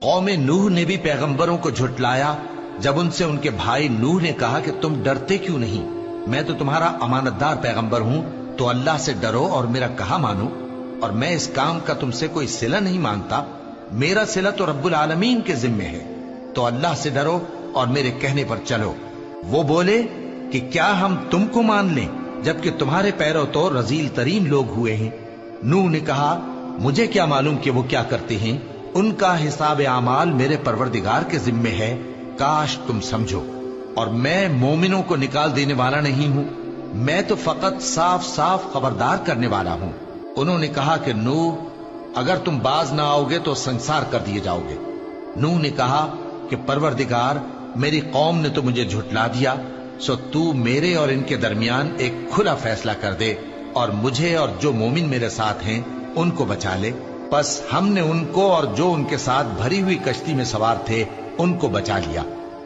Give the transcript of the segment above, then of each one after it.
कौम नूह ने भी पैगंबरों को झुटलाया जब उनसे उनके भाई नूह ने कहा कि तुम डरते क्यों नहीं, मैं तो तुम्हारा अमानतदार पैगंबर हूं, तो अल्लाह से डरो और मेरा कहा मानो, और मैं इस काम का तुमसे कोई सिला नहीं मांगता, मेरा सिला तो रब्बुल आलमीन के जिम्मे है, तो अल्लाह से डरो और मेरे कहने पर चलो। वो बोले कि क्या हम तुमको मान लें जबकि तुम्हारे पैरों तो रजील तरीन लोग हुए हैं। नूह ने कहा, मुझे क्या मालूम कि वो क्या करते हैं, उनका हिसाब आमाल मेरे परवरदिगार के जिम्मे है, काश तुम समझो। और मैं मोमिनों को निकाल देने वाला नहीं हूं, मैं तो फकत साफ साफ खबरदार करने वाला हूं। उन्होंने कहा कि नूह, अगर तुम बाज ना आओगे तो संसार कर दिए जाओगे। नूह ने कहा कि परवरदिगार, मेरी कौम ने तो मुझे झुटला दिया, सो तू मेरे और इनके दरमियान एक खुला फैसला कर दे और मुझे और जो मोमिन मेरे साथ हैं उनको बचा ले। बस हमने उनको और जो उनके साथ भरी हुई कश्ती में सवार थे उनको बचा लिया,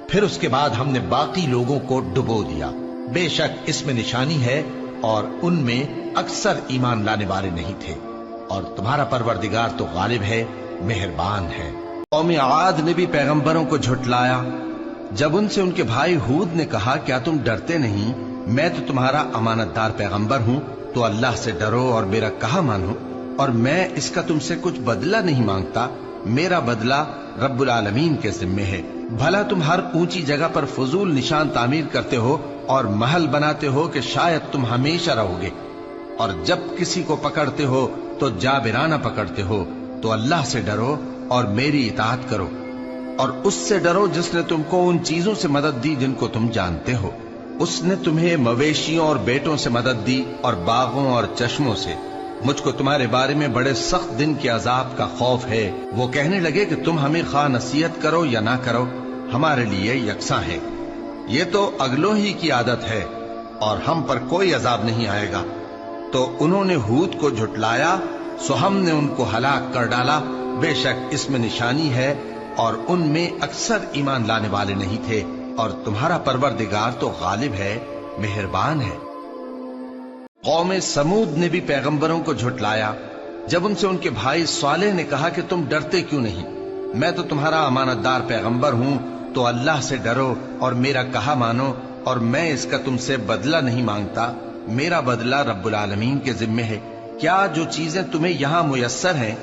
फिर उसके बाद हमने बाकी लोगों को डुबो दिया। बेशक इसमें निशानी है और उनमें अक्सर ईमान लाने वाले नहीं थे, और तुम्हारा परवरदिगार तो गालिब है, मेहरबान है। कौम आद ने भी पैगंबरों को झुटलाया जब उनसे उनके भाई हूद ने कहा, क्या तुम डरते नहीं, मैं तो तुम्हारा अमानतदार पैगंबर हूं, तो अल्लाह से डरो और मेरा कहा मानो, और मैं इसका तुमसे कुछ बदला नहीं मांगता, मेरा बदला रब्बुल आलमीन के जिम्मे है। भला तुम हर ऊंची जगह पर फजूल निशान तामीर करते हो और महल बनाते हो कि शायद तुम हमेशा रहोगे, और जब किसी को पकड़ते हो तो जाबिराना पकड़ते हो, तो अल्लाह से डरो और मेरी इताअत करो, और उससे डरो जिसने तुमको उन चीजों से मदद दी जिनको तुम जानते हो। उसने तुम्हें मवेशियों और बेटों से मदद दी और बागों और चश्मों से। मुझको तुम्हारे बारे में बड़े सख्त दिन के अजाब का खौफ है। वो कहने लगे कि तुम हमें खा नसीहत करो या ना करो, हमारे लिए यकसा है। ये तो अगलों ही की आदत है और हम पर कोई अजाब नहीं आएगा। तो उन्होंने हूद को झुटलाया, सो हमने उनको हलाक कर डाला। बेशक इसमें निशानी है और उनमें अक्सर ईमान लाने वाले नहीं थे, और तुम्हारा परवरदिगार तो गालिब है, मेहरबान है। कौम समूद ने भी पैगंबरों को झुटलाया जब उनसे उनके भाई सालेह ने कहा कि तुम डरते क्यों नहीं, मैं तो तुम्हारा अमानतदार पैगंबर हूं, तो अल्लाह से डरो और मेरा कहा मानो, और मैं इसका तुमसे बदला नहीं मांगता, मेरा बदला रब्बुल आलमीन के जिम्मे है। क्या जो चीजें तुम्हें यहां मुयस्सर हैं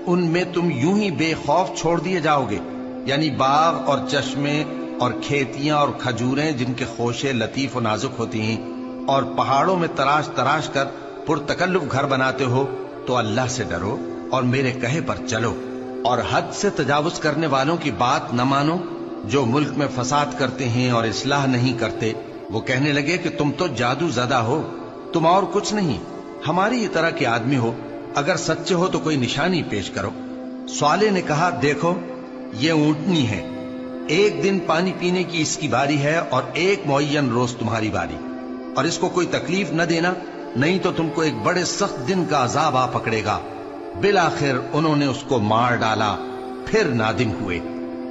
उनमें तुम यूं ही बेखौफ छोड़ दिए जाओगे, यानी बाग और चश्मे और खेतियां और खजूरें जिनके खोशे लतीफ और नाजुक होती हैं, और पहाड़ों में तराश तराश कर पुरतकल्लुफ घर बनाते हो, तो अल्लाह से डरो और मेरे कहे पर चलो, और हद से तजावुज करने वालों की बात न मानो जो मुल्क में फसाद करते हैं और इस्लाह नहीं करते। वो कहने लगे कि तुम तो जादू ज़दा हो, तुम और कुछ नहीं, हमारी ही तरह के आदमी हो, अगर सच्चे हो तो कोई निशानी पेश करो। स्वाले ने कहा, देखो ये ऊंटनी है, एक दिन पानी पीने की इसकी बारी है और एक मुअय्यन रोज तुम्हारी बारी, और इसको कोई तकलीफ न देना, नहीं तो तुमको एक बड़े सख्त दिन का अजाब आ पकड़ेगा। बिलाखिर उन्होंने उसको मार डाला, फिर नादिम हुए,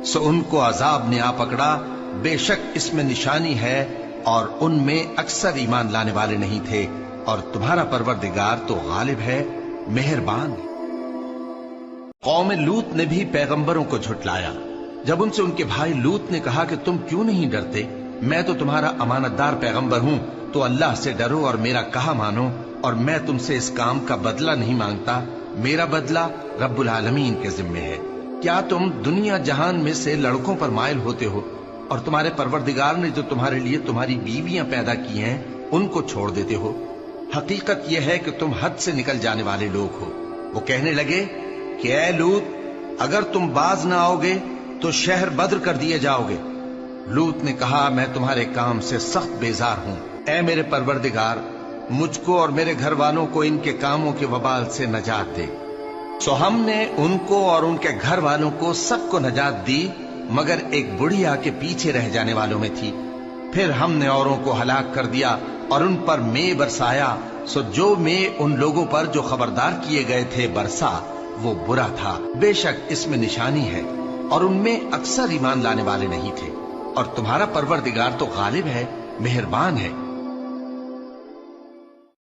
सो उनको अजाब ने आ पकड़ा। बेशक इसमें निशानी है और उनमें अक्सर ईमान लाने वाले नहीं थे, और तुम्हारा परवरदिगार तो गालिब है, मेहरबान है। कौम लूत ने भी पैगंबरों को झुटलाया जब उनसे उनके भाई लूत ने कहा कि तुम क्यों नहीं डरते, मैं तो तुम्हारा अमानतदार पैगंबर हूं, तो अल्लाह से डरो और मेरा कहा मानो, और मैं तुमसे इस काम का बदला नहीं मांगता, मेरा बदला रब्बुल आलमीन के जिम्मे है। क्या तुम दुनिया जहान में से लड़कों पर माइल होते हो, और तुम्हारे परवरदिगार ने जो तुम्हारे लिए तुम्हारी बीवियां पैदा की हैं उनको छोड़ देते हो? हकीकत यह है कि तुम हद से निकल जाने वाले लोग हो। वो कहने लगे कि ऐ लूत, अगर तुम बाज ना आओगे तो शहर बद्र कर दिए जाओगे। लूत ने कहा, मैं तुम्हारे काम से सख्त बेजार हूं। ऐ मेरे परवरदिगार, मुझको और मेरे घर वालों को इनके कामों के वबाल से नजात दे। सो हमने उनको और उनके घर वालों को सबको नजात दी, मगर एक बुढ़िया के पीछे रह जाने वालों में थी। फिर हमने औरों को हलाक कर दिया और उन पर मे बरसाया। सो जो मे उन लोगों पर जो खबरदार किए गए थे बरसा, वो बुरा था। बेशक इसमें निशानी है और उनमें अक्सर ईमान लाने वाले नहीं थे, और तुम्हारा परवरदिगार तो गालिब है, मेहरबान है।